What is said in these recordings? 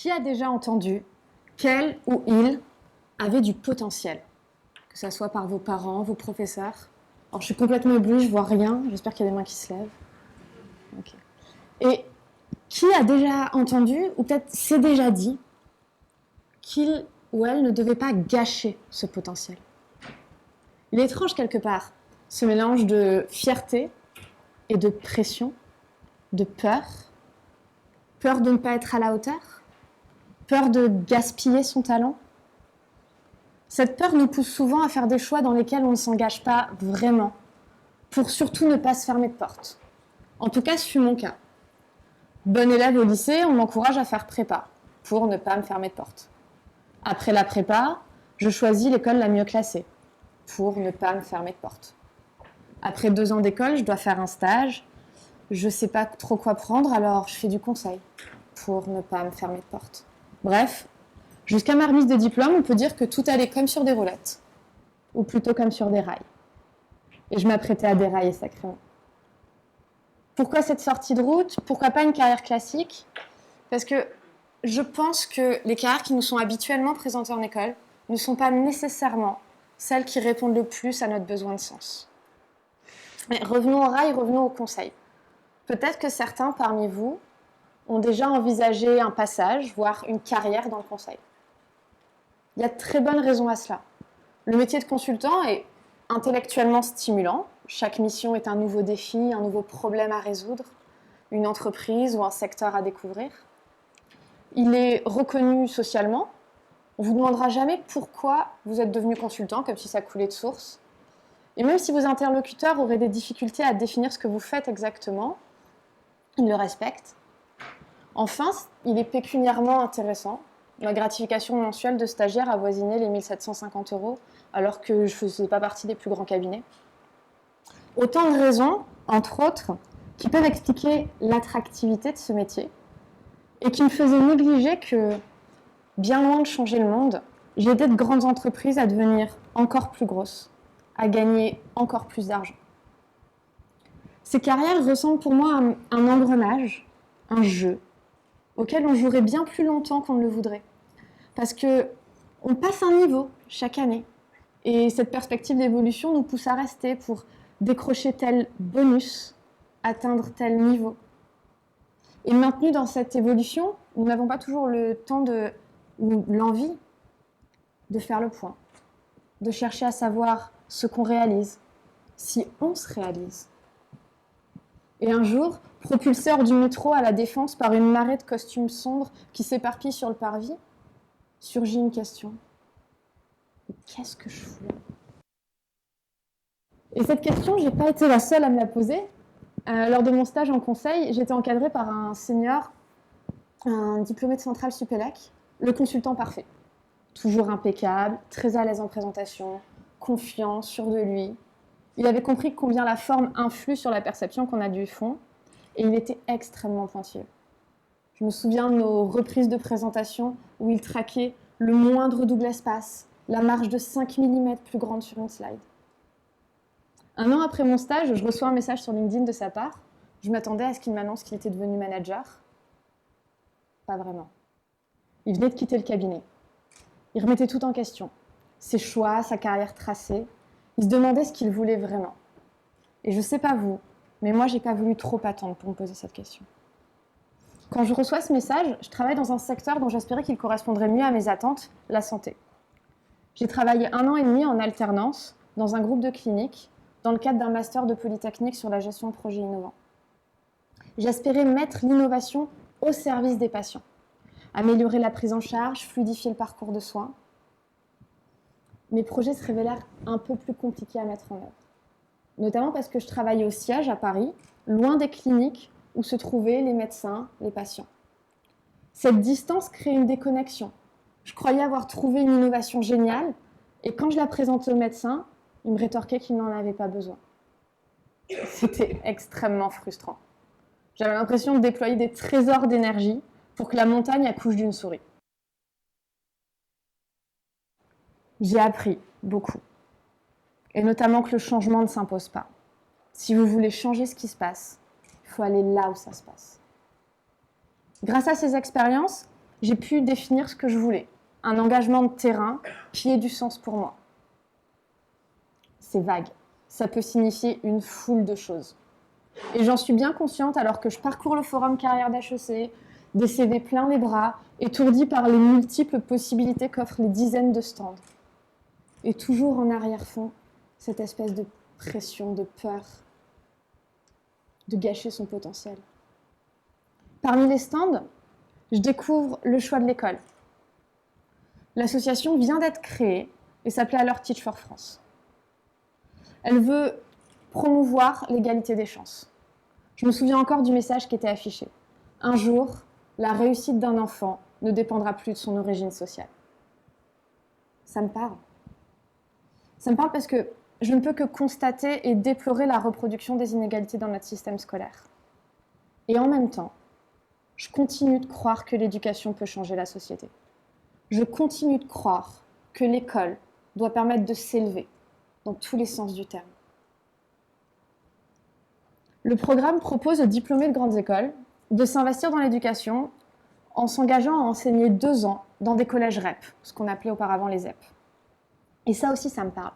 Qui a déjà entendu qu'elle ou il avait du potentiel? Que ce soit par vos parents, vos professeurs. Alors, je suis complètement éblouie, je vois rien. J'espère qu'il y a des mains qui se lèvent. Okay. Et qui a déjà entendu, ou peut-être s'est déjà dit, qu'il ou elle ne devait pas gâcher ce potentiel? Il est étrange quelque part, ce mélange de fierté et de pression, de peur. Peur de ne pas être à la hauteur, peur de gaspiller son talent. Cette peur nous pousse souvent à faire des choix dans lesquels on ne s'engage pas vraiment, pour surtout ne pas se fermer de porte. En tout cas, ce fut mon cas. Bonne élève au lycée, on m'encourage à faire prépa, pour ne pas me fermer de porte. Après la prépa, je choisis l'école la mieux classée, pour ne pas me fermer de porte. Après 2 ans d'école, je dois faire un stage. Je ne sais pas trop quoi prendre, alors je fais du conseil, pour ne pas me fermer de porte. Bref, jusqu'à ma remise de diplôme, on peut dire que tout allait comme sur des roulettes, ou plutôt comme sur des rails. Et je m'apprêtais à dérailler sacrément. Pourquoi cette sortie de route? Pourquoi pas une carrière classique? Parce que je pense que les carrières qui nous sont habituellement présentées en école ne sont pas nécessairement celles qui répondent le plus à notre besoin de sens. Mais revenons au rail, revenons au conseil. Peut-être que certains parmi vous ont déjà envisagé un passage, voire une carrière dans le conseil. Il y a de très bonnes raisons à cela. Le métier de consultant est intellectuellement stimulant. Chaque mission est un nouveau défi, un nouveau problème à résoudre, une entreprise ou un secteur à découvrir. Il est reconnu socialement. On ne vous demandera jamais pourquoi vous êtes devenu consultant, comme si ça coulait de source. Et même si vos interlocuteurs auraient des difficultés à définir ce que vous faites exactement, ils le respectent. Enfin, il est pécuniairement intéressant. Ma gratification mensuelle de stagiaire avoisinait les 1 750 €, alors que je ne faisais pas partie des plus grands cabinets. Autant de raisons, entre autres, qui peuvent expliquer l'attractivité de ce métier et qui me faisaient négliger que, bien loin de changer le monde, j'ai aidé de grandes entreprises à devenir encore plus grosses, à gagner encore plus d'argent. Ces carrières ressemblent pour moi à un engrenage, un jeu, auquel on jouerait bien plus longtemps qu'on ne le voudrait. Parce qu'on passe un niveau chaque année. Et cette perspective d'évolution nous pousse à rester pour décrocher tel bonus, atteindre tel niveau. Et maintenu dans cette évolution, nous n'avons pas toujours le temps ou l'envie de faire le point, de chercher à savoir ce qu'on réalise, si on se réalise. Et un jour, propulsé hors du métro à la Défense par une marée de costumes sombres qui s'éparpillent sur le parvis, surgit une question. Qu'est-ce que je fous là? Et cette question, je n'ai pas été la seule à me la poser. Lors de mon stage en conseil, j'étais encadrée par un senior, un diplômé de Centrale Supélec, le consultant parfait. Toujours impeccable, très à l'aise en présentation, confiant, sûr de lui. Il avait compris combien la forme influe sur la perception qu'on a du fond, et il était extrêmement pointilleux. Je me souviens de nos reprises de présentation où il traquait le moindre double espace, la marge de 5 mm plus grande sur une slide. 1 an après mon stage, je reçois un message sur LinkedIn de sa part. Je m'attendais à ce qu'il m'annonce qu'il était devenu manager. Pas vraiment. Il venait de quitter le cabinet. Il remettait tout en question. Ses choix, sa carrière tracée. Il se demandait ce qu'il voulait vraiment. Et je ne sais pas vous, mais moi, je n'ai pas voulu trop attendre pour me poser cette question. Quand je reçois ce message, je travaille dans un secteur dont j'espérais qu'il correspondrait mieux à mes attentes, la santé. J'ai travaillé 1 an et demi en alternance dans un groupe de cliniques dans le cadre d'un master de Polytechnique sur la gestion de projets innovants. J'espérais mettre l'innovation au service des patients, améliorer la prise en charge, fluidifier le parcours de soins. Mes projets se révélèrent un peu plus compliqués à mettre en œuvre, notamment parce que je travaillais au siège à Paris, loin des cliniques où se trouvaient les médecins, les patients. Cette distance crée une déconnexion. Je croyais avoir trouvé une innovation géniale, et quand je la présentais aux médecins, ils me rétorquaient qu'ils n'en avaient pas besoin. C'était extrêmement frustrant. J'avais l'impression de déployer des trésors d'énergie pour que la montagne accouche d'une souris. J'ai appris beaucoup, et notamment que le changement ne s'impose pas. Si vous voulez changer ce qui se passe, il faut aller là où ça se passe. Grâce à ces expériences, j'ai pu définir ce que je voulais. Un engagement de terrain qui ait du sens pour moi. C'est vague. Ça peut signifier une foule de choses. Et j'en suis bien consciente alors que je parcours le forum carrière d'HEC, des CV plein les bras, étourdie par les multiples possibilités qu'offrent les dizaines de stands. Et toujours en arrière-fond, cette espèce de pression, de peur, de gâcher son potentiel. Parmi les stands, je découvre le choix de l'école. L'association vient d'être créée et s'appelait alors Teach for France. Elle veut promouvoir l'égalité des chances. Je me souviens encore du message qui était affiché. Un jour, la réussite d'un enfant ne dépendra plus de son origine sociale. Ça me parle. Ça me parle parce que je ne peux que constater et déplorer la reproduction des inégalités dans notre système scolaire. Et en même temps, je continue de croire que l'éducation peut changer la société. Je continue de croire que l'école doit permettre de s'élever dans tous les sens du terme. Le programme propose aux diplômés de grandes écoles de s'investir dans l'éducation en s'engageant à enseigner 2 ans dans des collèges REP, ce qu'on appelait auparavant les ZEP. Et ça aussi, ça me parle.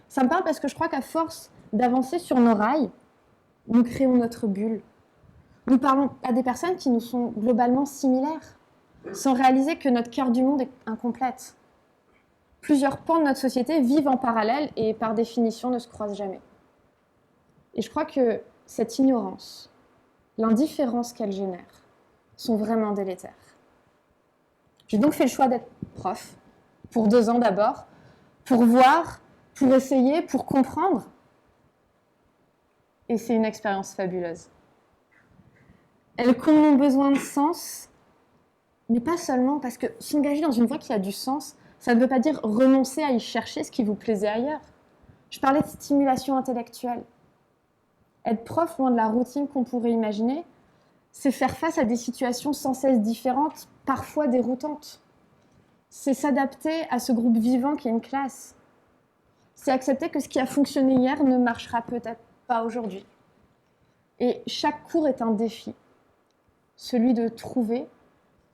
Ça me parle parce que je crois qu'à force d'avancer sur nos rails, nous créons notre bulle. Nous parlons à des personnes qui nous sont globalement similaires, sans réaliser que notre carte du monde est incomplète. Plusieurs pans de notre société vivent en parallèle et par définition ne se croisent jamais. Et je crois que cette ignorance, l'indifférence qu'elle génère, sont vraiment délétères. J'ai donc fait le choix d'être prof, pour 2 ans d'abord, pour voir, pour essayer, pour comprendre. Et c'est une expérience fabuleuse. Elle comble mon besoin de sens, mais pas seulement, parce que s'engager dans une voie qui a du sens, ça ne veut pas dire renoncer à y chercher ce qui vous plaisait ailleurs. Je parlais de stimulation intellectuelle. Être prof, loin de la routine qu'on pourrait imaginer, c'est faire face à des situations sans cesse différentes, parfois déroutantes. C'est s'adapter à ce groupe vivant qui est une classe. C'est accepter que ce qui a fonctionné hier ne marchera peut-être pas aujourd'hui. Et chaque cours est un défi. Celui de trouver,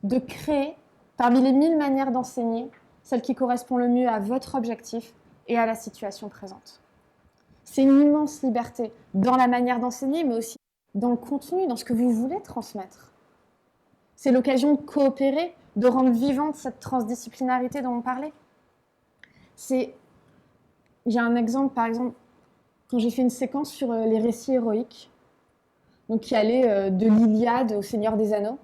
de créer, parmi les 1000 manières d'enseigner, celle qui correspond le mieux à votre objectif et à la situation présente. C'est une immense liberté dans la manière d'enseigner, mais aussi dans le contenu, dans ce que vous voulez transmettre. C'est l'occasion de coopérer, de rendre vivante cette transdisciplinarité dont on parlait. J'ai un exemple, par exemple, quand j'ai fait une séquence sur les récits héroïques, donc qui allait de l'Iliade au Seigneur des Anneaux.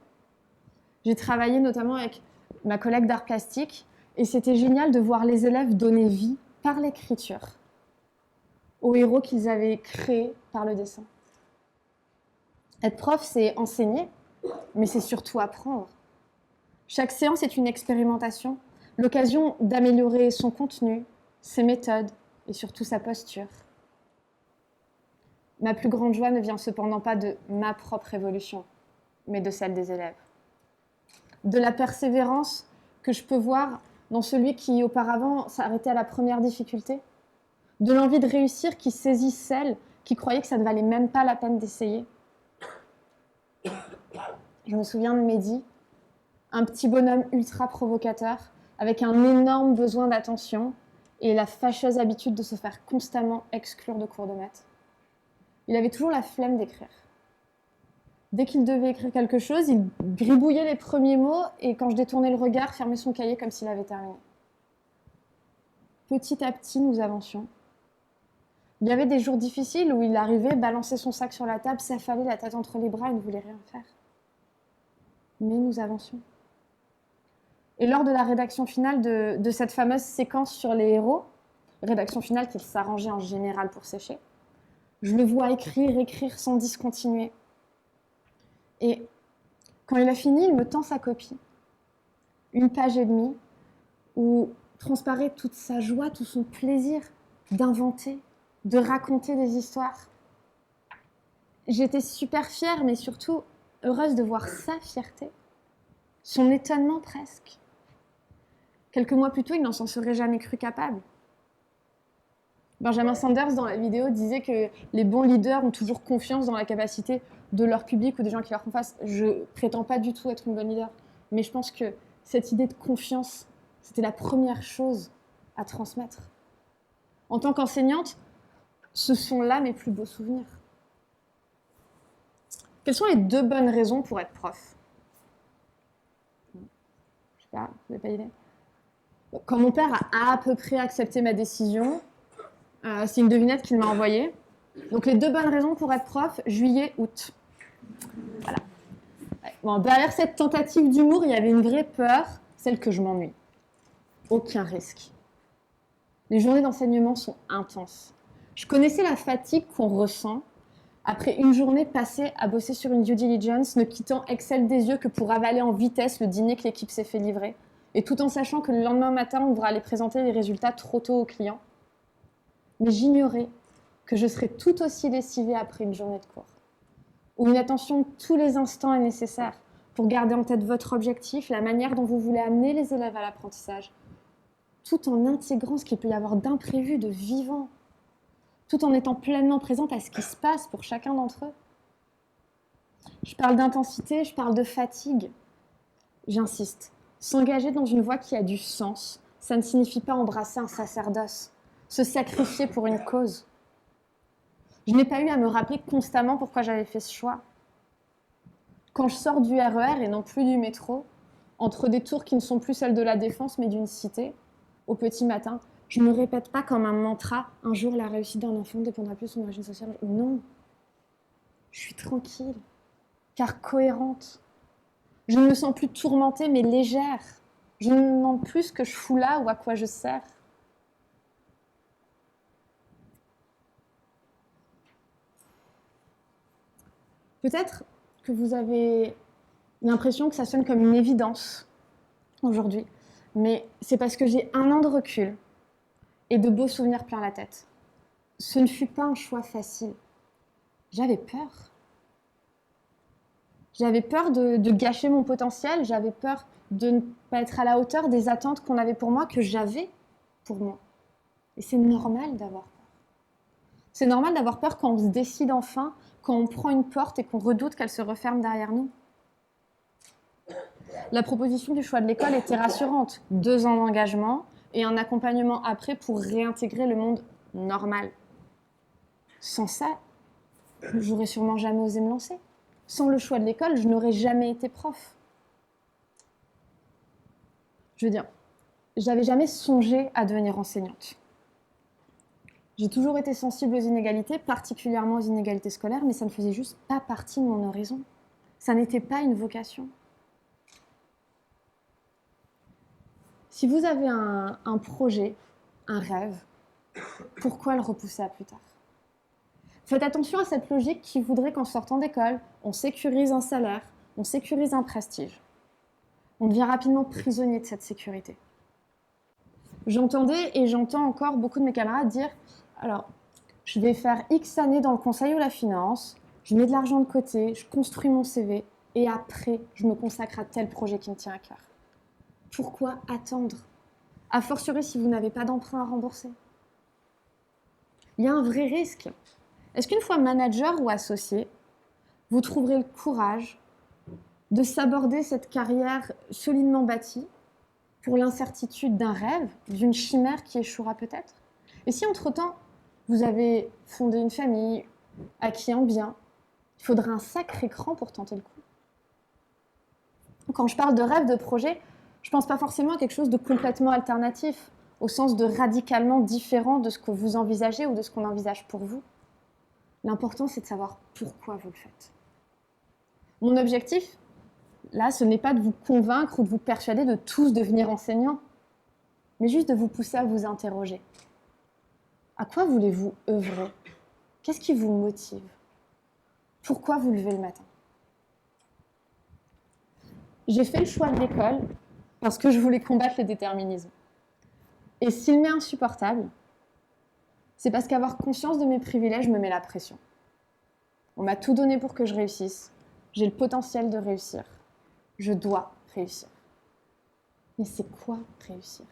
J'ai travaillé notamment avec ma collègue d'art plastique, et c'était génial de voir les élèves donner vie par l'écriture aux héros qu'ils avaient créés par le dessin. Être prof, c'est enseigner, mais c'est surtout apprendre. Chaque séance est une expérimentation, l'occasion d'améliorer son contenu, ses méthodes et surtout sa posture. Ma plus grande joie ne vient cependant pas de ma propre évolution, mais de celle des élèves. De la persévérance que je peux voir dans celui qui auparavant s'arrêtait à la première difficulté, de l'envie de réussir qui saisit celle qui croyait que ça ne valait même pas la peine d'essayer. Je me souviens de Mehdi, un petit bonhomme ultra provocateur, avec un énorme besoin d'attention et la fâcheuse habitude de se faire constamment exclure de cours de maths. Il avait toujours la flemme d'écrire. Dès qu'il devait écrire quelque chose, il gribouillait les premiers mots et quand je détournais le regard, fermait son cahier comme s'il avait terminé. Petit à petit, nous avancions. Il y avait des jours difficiles où il arrivait, balançait son sac sur la table, s'affalait la tête entre les bras et ne voulait rien faire. Mais nous avancions. Et lors de la rédaction finale de cette fameuse séquence sur les héros, rédaction finale qu'il s'arrangeait en général pour sécher, je le vois écrire sans discontinuer. Et quand il a fini, il me tend sa copie. 1 page et demie, où transparaît toute sa joie, tout son plaisir d'inventer, de raconter des histoires. J'étais super fière, mais surtout heureuse de voir sa fierté, son étonnement presque. Quelques mois plus tôt, il n'en s'en serait jamais cru capable. Benjamin Sanders, dans la vidéo, disait que les bons leaders ont toujours confiance dans la capacité de leur public ou des gens qui leur font face. Je prétends pas du tout être une bonne leader, mais je pense que cette idée de confiance, c'était la première chose à transmettre. En tant qu'enseignante, ce sont là mes plus beaux souvenirs. Quelles sont les 2 bonnes raisons pour être prof? Je sais pas, vous n'avez pas idée? Quand mon père a à peu près accepté ma décision, c'est une devinette qu'il m'a envoyée. Donc les 2 bonnes raisons pour être prof, juillet, août. Voilà. Bon, derrière cette tentative d'humour, il y avait une vraie peur, celle que je m'ennuie. Aucun risque. Les journées d'enseignement sont intenses. Je connaissais la fatigue qu'on ressent après une journée passée à bosser sur une due diligence, ne quittant Excel des yeux que pour avaler en vitesse le dîner que l'équipe s'est fait livrer, et tout en sachant que le lendemain matin, on devra aller présenter les résultats trop tôt aux clients. Mais j'ignorais que je serais tout aussi lessivée après une journée de cours, où une attention tous les instants est nécessaire pour garder en tête votre objectif, la manière dont vous voulez amener les élèves à l'apprentissage, tout en intégrant ce qu'il peut y avoir d'imprévu, de vivant, tout en étant pleinement présente à ce qui se passe pour chacun d'entre eux. Je parle d'intensité, je parle de fatigue. J'insiste, s'engager dans une voie qui a du sens, ça ne signifie pas embrasser un sacerdoce, se sacrifier pour une cause. Je n'ai pas eu à me rappeler constamment pourquoi j'avais fait ce choix. Quand je sors du RER et non plus du métro, entre des tours qui ne sont plus celles de la Défense mais d'une cité, au petit matin, je ne me répète pas comme un mantra « un jour la réussite d'un enfant dépendra plus de son origine sociale ». Non, je suis tranquille, car cohérente. Je ne me sens plus tourmentée mais légère. Je ne me demande plus ce que je fous là ou à quoi je sers. Peut-être que vous avez l'impression que ça sonne comme une évidence aujourd'hui, mais c'est parce que j'ai 1 an de recul et de beaux souvenirs plein la tête. Ce ne fut pas un choix facile. J'avais peur. J'avais peur de gâcher mon potentiel, j'avais peur de ne pas être à la hauteur des attentes qu'on avait pour moi, que j'avais pour moi. Et c'est normal d'avoir peur. C'est normal d'avoir peur quand on se décide enfin, quand on prend une porte et qu'on redoute qu'elle se referme derrière nous. La proposition du choix de l'école était rassurante. 2 ans d'engagement et un accompagnement après pour réintégrer le monde normal. Sans ça, j'aurais sûrement jamais osé me lancer. Sans le choix de l'école, je n'aurais jamais été prof. Je veux dire, j'avais jamais songé à devenir enseignante. J'ai toujours été sensible aux inégalités, particulièrement aux inégalités scolaires, mais ça ne faisait juste pas partie de mon horizon. Ça n'était pas une vocation. Si vous avez un projet, un rêve, pourquoi le repousser à plus tard? Faites attention à cette logique qui voudrait qu'en sortant d'école, on sécurise un salaire, on sécurise un prestige. On devient rapidement prisonnier de cette sécurité. J'entendais et j'entends encore beaucoup de mes camarades dire « Alors, je vais faire X années dans le conseil ou la finance, je mets de l'argent de côté, je construis mon CV et après, je me consacre à tel projet qui me tient à cœur. » Pourquoi attendre? A fortiori si vous n'avez pas d'emprunt à rembourser. Il y a un vrai risque. Est-ce qu'une fois manager ou associé, vous trouverez le courage de s'aborder cette carrière solidement bâtie pour l'incertitude d'un rêve, d'une chimère qui échouera peut-être? Et si entre-temps, vous avez fondé une famille, acquis un bien, il faudra un sacré cran pour tenter le coup. Quand je parle de rêve, de projet, je ne pense pas forcément à quelque chose de complètement alternatif, au sens de radicalement différent de ce que vous envisagez ou de ce qu'on envisage pour vous. L'important, c'est de savoir pourquoi vous le faites. Mon objectif, là, ce n'est pas de vous convaincre ou de vous persuader de tous devenir enseignants, mais juste de vous pousser à vous interroger. À quoi voulez-vous œuvrer? Qu'est-ce qui vous motive? Pourquoi vous levez le matin? J'ai fait le choix de l'école parce que je voulais combattre le déterminisme. Et s'il m'est insupportable, c'est parce qu'avoir conscience de mes privilèges me met la pression. On m'a tout donné pour que je réussisse. J'ai le potentiel de réussir. Je dois réussir. Mais c'est quoi réussir?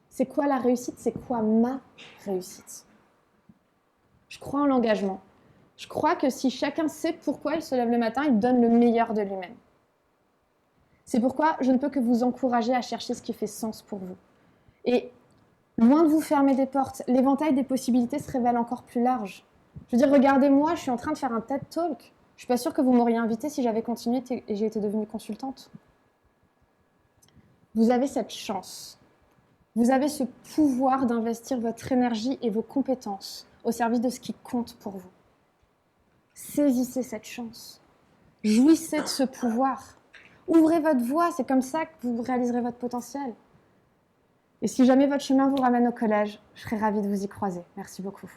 C'est quoi la réussite? C'est quoi ma réussite? Je crois en l'engagement. Je crois que si chacun sait pourquoi il se lève le matin, il donne le meilleur de lui-même. C'est pourquoi je ne peux que vous encourager à chercher ce qui fait sens pour vous. Et loin de vous fermer des portes, l'éventail des possibilités se révèle encore plus large. Je veux dire, regardez-moi, je suis en train de faire un TED Talk. Je suis pas sûre que vous m'auriez invitée si j'avais continué et j'ai été devenue consultante. Vous avez cette chance. Vous avez ce pouvoir d'investir votre énergie et vos compétences au service de ce qui compte pour vous. Saisissez cette chance. Jouissez de ce pouvoir. Ouvrez votre voie, c'est comme ça que vous réaliserez votre potentiel. Et si jamais votre chemin vous ramène au collège, je serai ravie de vous y croiser. Merci beaucoup.